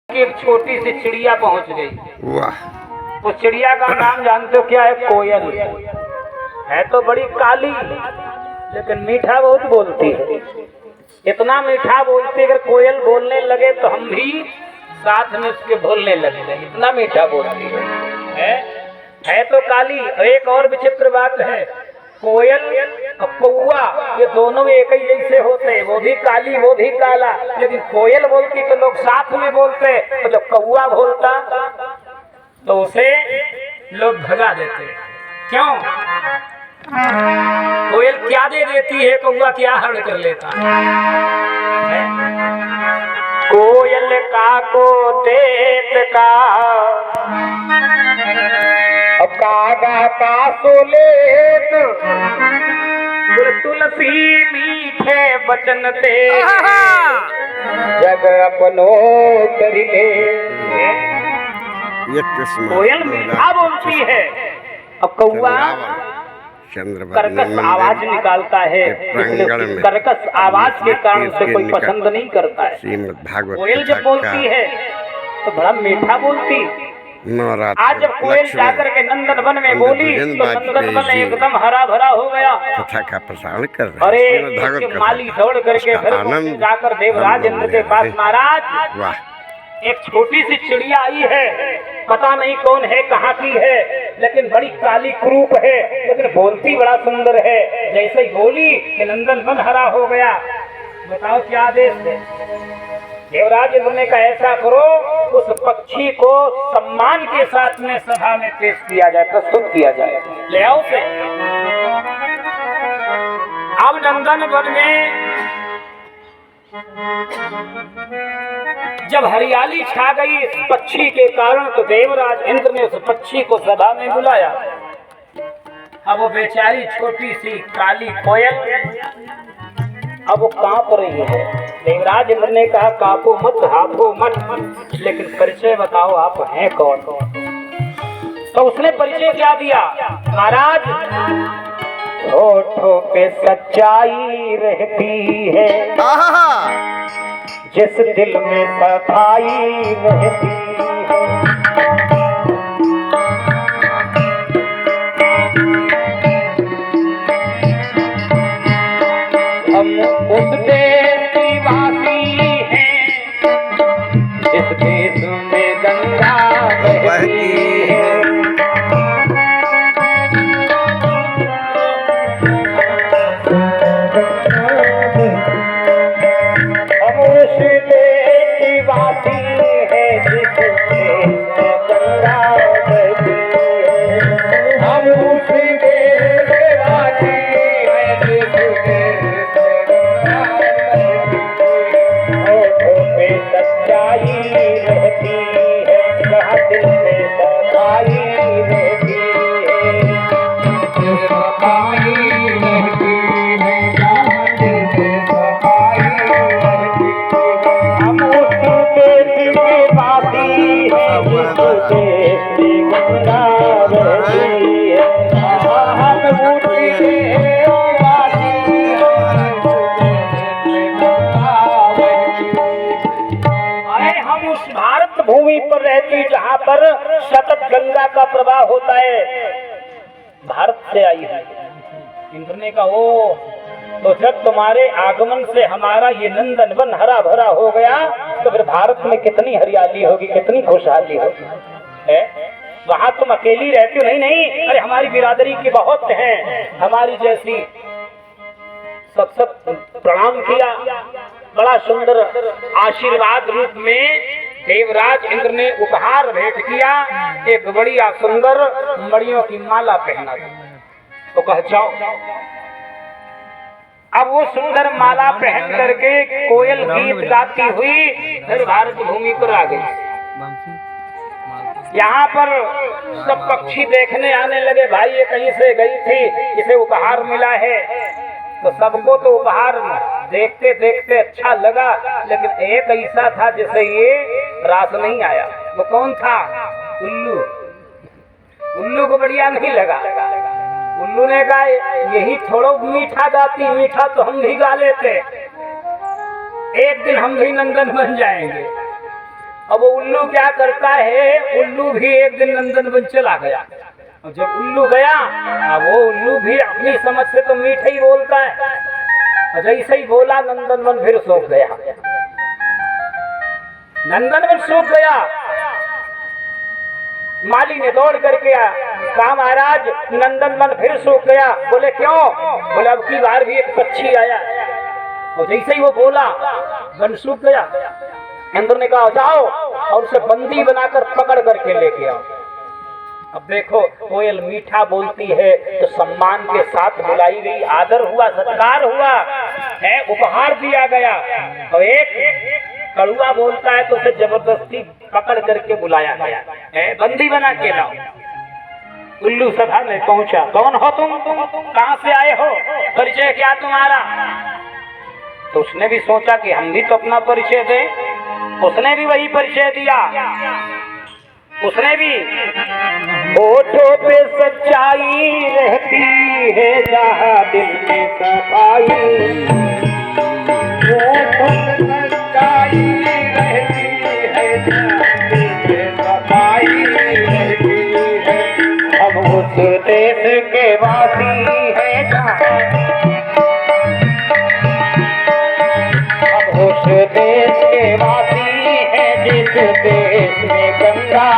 कि एक छोटी सी चिड़िया पहुंच गई। वाह। उस चिड़िया का नाम जानते हो क्या है? कोयल। है तो बड़ी काली लेकिन मीठा बहुत बोलती है। इतना मीठा बोलती है, अगर कोयल बोलने लगे तो हम भी साथ में उसके बोलने लगते हैं, इतना मीठा बोलती है तो काली। एक और विचित्र बात है, कोयल और कौआ ये दोनों एक ही जैसे होते हैं, वो भी काली वो भी काला, लेकिन कोयल बोलती तो लोग साथ में बोलते, तो जब कौआ बोलता तो उसे लोग भगा देते। क्यों? कोयल क्या दे देती है, कौआ क्या हरण कर लेता है। कोयल का को देत का कागा का सोलेत, तुलसी मीठे बचन ते जग अपनो करि ले। कोयल मीठा बोलती है और कौआ कर्कश आवाज निकालता है, कर्कश आवाज के कारण से कोई पसंद नहीं करता है। कोयल जब बोलती है तो बड़ा मीठा बोलती। आज जब कोयल जाकर के नंदन वन में बोली तो नंदन वन एकदम हरा भरा हो गया। कथा का प्रसारण कर रहे अरे माली दौड़ करके जाकर देवराज इंद्र के पास, महाराज वाह, एक छोटी सी चिड़िया आई है, पता नहीं कौन है कहाँ की है, लेकिन बड़ी काली क्रूप है, लेकिन बोलती बड़ा सुंदर है। जैसे ही बोली कि नंदन वन हरा हो गया। बताओ क्या आदेश है? देवराज इंद्र ने कहा ऐसा करो, उस पक्षी को सम्मान के साथ में सभा में पेश किया जाए, प्रस्तुत किया जाए, ले आओ से। अब नंदन वन में जब हरियाली छा गई इस पक्षी के कारण, तो देवराज इंद्र ने उस पक्षी को सभा में बुलाया। अब वो बेचारी छोटी सी काली कोयल अब वो कांप रही है। देवराज इंद्र ने कहा कांपो मत, हाफो मत, लेकिन परिचय बताओ आप हैं कौन? तो उसने परिचय क्या दिया? महाराज होठों पे सच्चाई रहती है, जिस दिल में सफाई रहती है। हम उस देश की वासी हैं जिस देश में गंगा बहती है। हम उस देश की वासी हैं जिस देश में गंगा बहती है। हम उस देश के वासी हैं जिस देश सच्चाई रहती है, जहाँ दिल में सफाई रहती है, सफाई रहती है, जहाँ दिल में सफाई रहती है। हम उस देश के वासी हैं जिस देश में गंगा रहती है। हम उस देश भारत भूमि पर रहती जहाँ पर सतत गंगा का प्रवाह होता है, भारत से आई है। इंद्र ने कहा ओ, तो जब तुम्हारे आगमन से हमारा ये नंदन वन हरा भरा हो गया तो फिर भारत में कितनी हरियाली होगी, कितनी खुशहाली होगी है? वहाँ तुम अकेली रहती हो? नहीं नहीं, अरे हमारी बिरादरी की बहुत हैं, हमारी जैसी। सब प्रणाम किया, बड़ा सुंदर आशीर्वाद रूप में देवराज इंद्र ने उपहार भेंट किया। एक बड़ी सुंदर मणियों की माला पहना तो कह जाओ। अब वो सुंदर माला पहन करके कोयल गीत गाती हुई फिर भारत भूमि पर आ गई। यहाँ पर सब पक्षी देखने आने लगे, भाई ये कहीं से गई थी, इसे उपहार मिला है। तो सबको तो उपहार देखते देखते अच्छा लगा, लेकिन एक ऐसा था जिसे ये रास नहीं आया। वो कौन था? उल्लू। उल्लू को बढ़िया नहीं लगा। उल्लू ने कहा यही थोड़ा मीठा गाती, मीठा तो हम भी गा लेते, एक दिन हम भी नंदन बन जाएंगे। अब वो उल्लू क्या करता है, उल्लू भी एक दिन नंदनवन चला गया। और जब उल्लू गया, अब वो उल्लू भी अपनी समझ से तो मीठा ही बोलता है, और जैसे ही बोला नंदनवन फिर सूख गया। नंदनवन सूख गया। माली ने दौड़ करके कहा महाराज नंदनवन फिर सूख गया। बोले क्यों? बोले अब की बार भी एक पक्षी आया, और जैसे ही वो बोला वन सूख गया। इंद्र ने कहा जाओ और उसे बंदी बनाकर पकड़ करके लेके आओ। अब देखो कोयल मीठा बोलती है तो सम्मान के साथ बुलाई गई, आदर हुआ, सत्कार हुआ है, उपहार दिया गया। और एक कड़ुआ बोलता है तो उसे जबरदस्ती पकड़ करके बुलाया गया है, बंदी बना के लाओ। उल्लू सभा में पहुंचा, कौन हो तुम, कहां से आए हो, परिचय क्या तुम्हारा? तो उसने भी सोचा कि हम भी तो अपना परिचय दें। उसने भी वही परिचय दिया। उसने भी होठों पे सच्चाई रहती है जहाँ दिल में सफाई, होठों पे सच्चाई रहती है जहाँ दिल में सफाई रहती है। हम उस देश के वासी हैं जहाँ, हम उस देश के वासी हैं जिस देश में गंगा